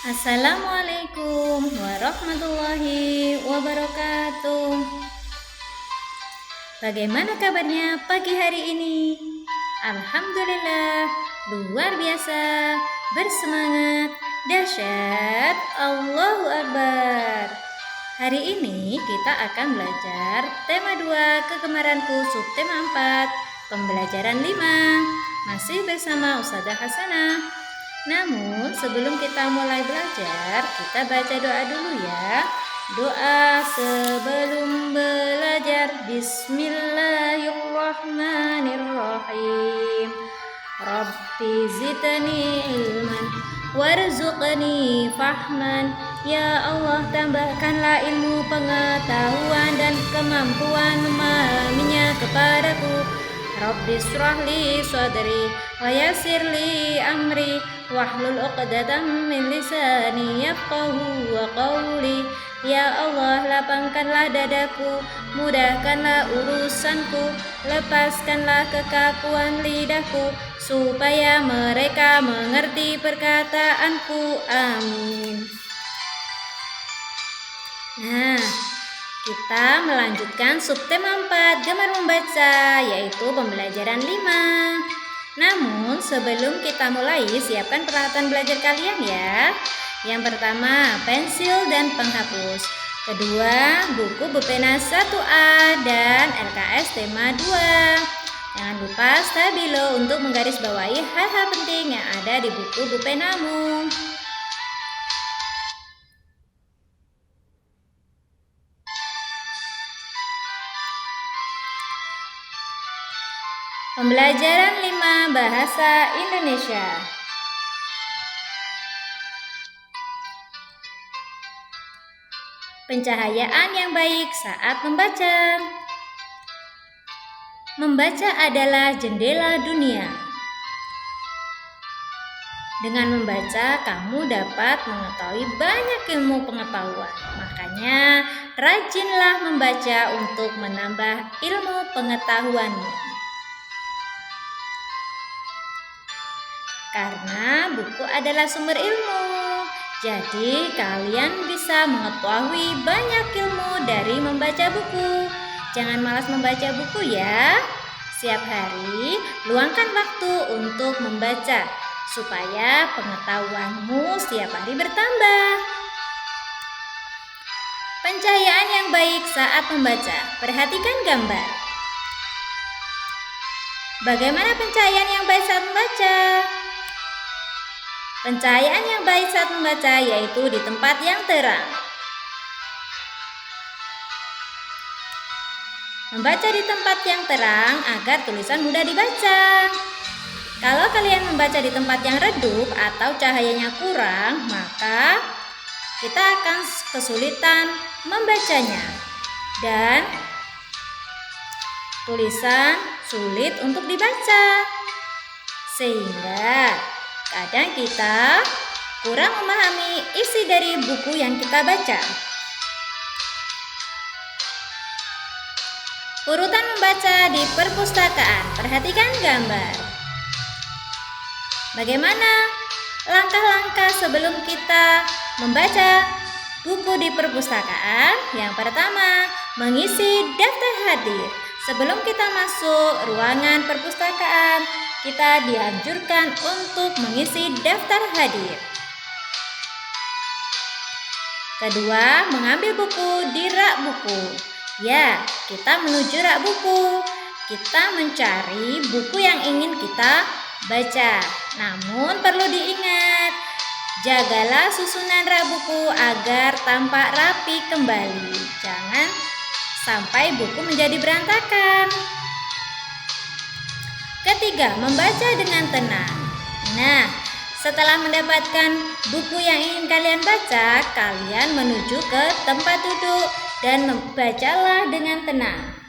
Assalamualaikum warahmatullahi wabarakatuh. Bagaimana kabarnya pagi hari ini? Alhamdulillah, luar biasa, bersemangat, dahsyat, Allahu Akbar. Hari ini kita akan belajar tema 2 kegemaranku subtema 4 pembelajaran 5. Masih bersama Ustazah Hasanah. Namun sebelum kita mulai belajar, kita baca doa dulu ya. Doa sebelum belajar. Bismillahirrahmanirrahim. Rabbi zidni ilman warzuqni fahman. Ya Allah, tambahkanlah ilmu, pengetahuan dan kemampuan memahaminya kepadaku. Rabbi shrahli sadri wa yassirli amri wahlul 'uqdatam min lisani yafqahu qawli. Ya Allah, lapangkanlah dadaku, mudahkanlah urusanku, lepaskanlah kekakuan lidahku, supaya mereka mengerti perkataanku. Amin. Nah, kita melanjutkan subtema 4 gemar membaca, yaitu pembelajaran 5. Namun sebelum kita mulai, siapkan peralatan belajar kalian ya. Yang pertama, pensil dan penghapus. Kedua, buku berpena 1A dan LKS tema 2. Jangan lupa stabilo untuk menggarisbawahi hal-hal penting yang ada di buku berpenamu. Pembelajaran 5 Bahasa Indonesia. Pencahayaan yang baik saat membaca. Membaca adalah jendela dunia. Dengan membaca, kamu dapat mengetahui banyak ilmu pengetahuan. Makanya, rajinlah membaca untuk menambah ilmu pengetahuanmu. Karena buku adalah sumber ilmu, jadi kalian bisa mengetahui banyak ilmu dari membaca buku. Jangan malas membaca buku ya. Setiap hari luangkan waktu untuk membaca, supaya pengetahuanmu setiap hari bertambah. Pencahayaan yang baik saat membaca. Perhatikan gambar. Bagaimana pencahayaan yang baik saat membaca? Pencahayaan yang baik saat membaca yaitu di tempat yang terang. Membaca di tempat yang terang agar tulisan mudah dibaca. Kalau kalian membaca di tempat yang redup atau cahayanya kurang, maka kita akan kesulitan membacanya dan tulisan sulit untuk dibaca. Sehingga kadang kita kurang memahami isi dari buku yang kita baca. Urutan membaca di perpustakaan. Perhatikan gambar. Bagaimana langkah-langkah sebelum kita membaca buku di perpustakaan? Yang pertama, mengisi daftar hadir. Sebelum kita masuk ruangan perpustakaan, kita dianjurkan untuk mengisi daftar hadir. Kedua, mengambil buku di rak buku. Ya, kita menuju rak buku. Kita mencari buku yang ingin kita baca. Namun perlu diingat, jagalah susunan rak buku agar tampak rapi kembali. Jangan sampai buku menjadi berantakan. Ketiga, membaca dengan tenang. Nah, setelah mendapatkan buku yang ingin kalian baca, kalian menuju ke tempat duduk dan membacalah dengan tenang.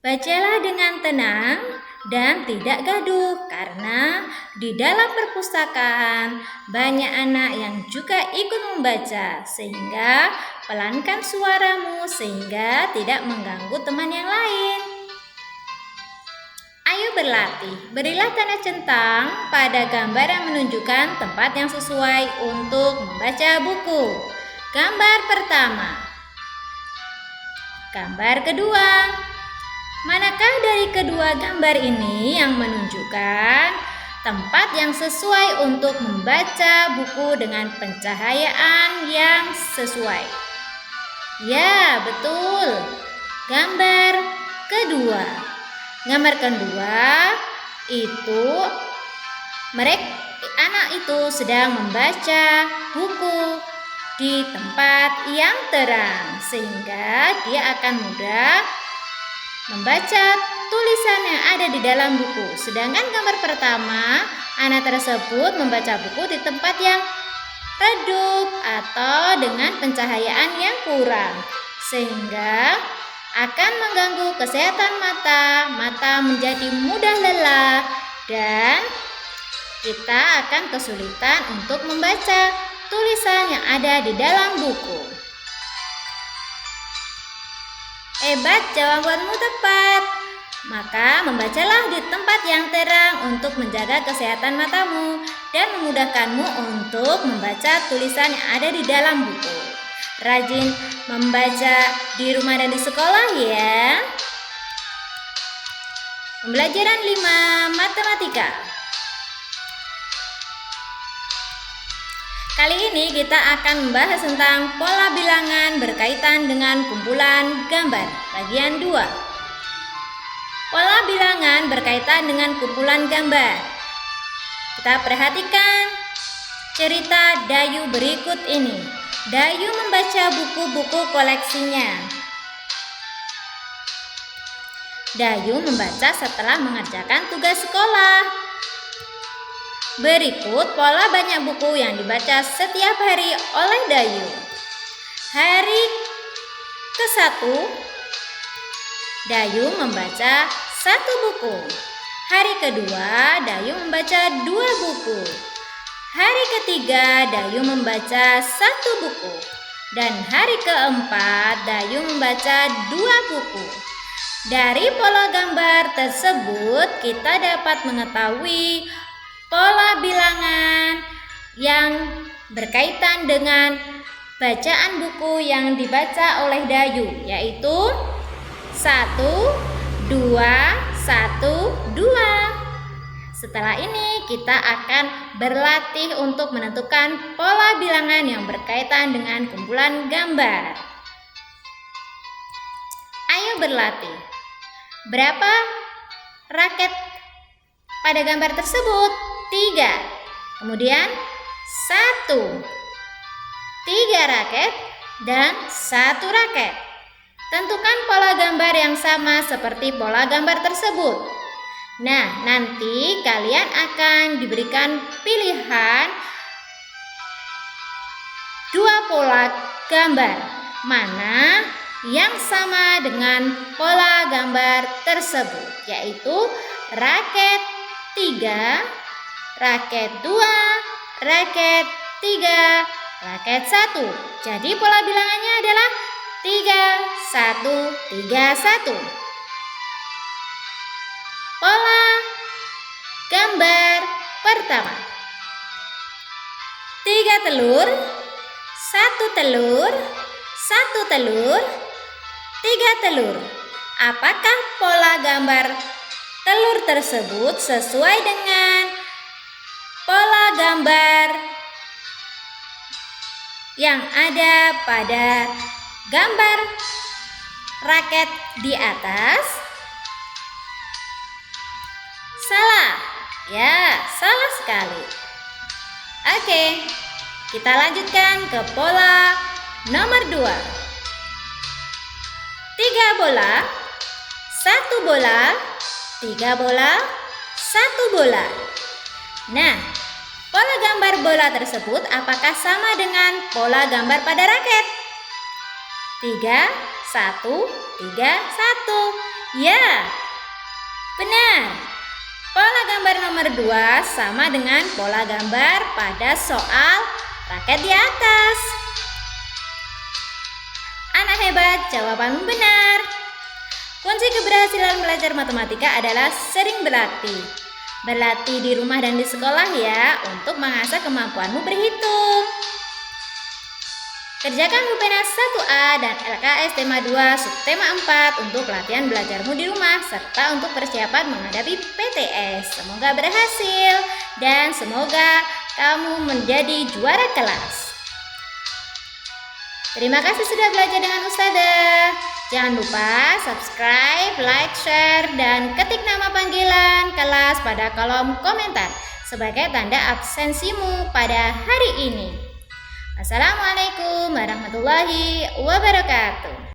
Bacalah dengan tenang dan tidak gaduh, karena di dalam perpustakaan banyak anak yang juga ikut membaca, sehingga pelankan suaramu sehingga tidak mengganggu teman yang lain. berlatih. Berilah tanda centang pada gambar yang menunjukkan tempat yang sesuai untuk membaca buku. Gambar pertama. Gambar kedua. Manakah dari kedua gambar ini yang menunjukkan tempat yang sesuai untuk membaca buku dengan pencahayaan yang sesuai? Ya, betul. Gambar kedua. Gambar kedua itu anak itu sedang membaca buku di tempat yang terang, sehingga dia akan mudah membaca tulisan yang ada di dalam buku. Sedangkan gambar pertama, anak tersebut membaca buku di tempat yang redup atau dengan pencahayaan yang kurang, sehingga akan mengganggu kesehatan mata. Mata menjadi mudah lelah dan kita akan kesulitan untuk membaca tulisan yang ada di dalam buku. Hebat, jawabanmu tepat. Maka membacalah di tempat yang terang untuk menjaga kesehatan matamu dan memudahkanmu untuk membaca tulisan yang ada di dalam buku. Rajin membaca di rumah dan di sekolah ya. Pembelajaran 5 Matematika. Kali ini kita akan membahas tentang pola bilangan berkaitan dengan kumpulan gambar. Bagian 2. Pola bilangan berkaitan dengan kumpulan gambar. Kita perhatikan cerita Dayu berikut ini. Dayu membaca buku-buku koleksinya. Dayu membaca setelah mengerjakan tugas sekolah. Berikut pola banyak buku yang dibaca setiap hari oleh Dayu. Hari ke-1, Dayu membaca 1 buku. Hari kedua, Dayu membaca 2 buku. Hari ketiga, Dayu membaca 1 buku. Dan hari keempat, Dayu membaca 2 buku. Dari pola gambar tersebut, kita dapat mengetahui pola bilangan yang berkaitan dengan bacaan buku yang dibaca oleh Dayu, yaitu 1, 2, 1, 2. Setelah ini kita akan berlatih untuk menentukan pola bilangan yang berkaitan dengan kumpulan gambar. Ayo berlatih. Berapa raket pada gambar tersebut? 3. Kemudian 1. 3 raket dan 1 raket. Tentukan pola gambar yang sama seperti pola gambar tersebut. Nah, nanti kalian akan diberikan pilihan 2 pola gambar. Mana yang sama dengan pola gambar tersebut, yaitu raket 3, raket 2, raket 3, raket 1. Jadi pola bilangannya adalah 3, 1, 3, 1. Pola gambar pertama. 3 telur, 1 telur, 1 telur, 3 telur. Apakah pola gambar telur tersebut sesuai dengan pola gambar yang ada pada gambar raket di atas? Salah. Ya, salah sekali. Oke, kita lanjutkan ke pola nomor 2. 3 bola, 1 bola, 3 bola, 1 bola. Nah, pola gambar bola tersebut apakah sama dengan pola gambar pada raket? 3, 1, 3, 1. Ya, benar. Pola gambar nomor 2 sama dengan pola gambar pada soal raket di atas. Anak hebat, jawabanmu benar. Kunci keberhasilan belajar matematika adalah sering berlatih. Berlatih di rumah dan di sekolah ya, untuk mengasah kemampuanmu berhitung. Kerjakan UPNAS 1A dan LKS tema 2 subtema 4 untuk latihan belajarmu di rumah serta untuk persiapan menghadapi PTS. Semoga berhasil dan semoga kamu menjadi juara kelas. Terima kasih sudah belajar dengan Ustazah. Jangan lupa subscribe, like, share, dan ketik nama panggilan kelas pada kolom komentar sebagai tanda absensimu pada hari ini. Assalamualaikum warahmatullahi wabarakatuh.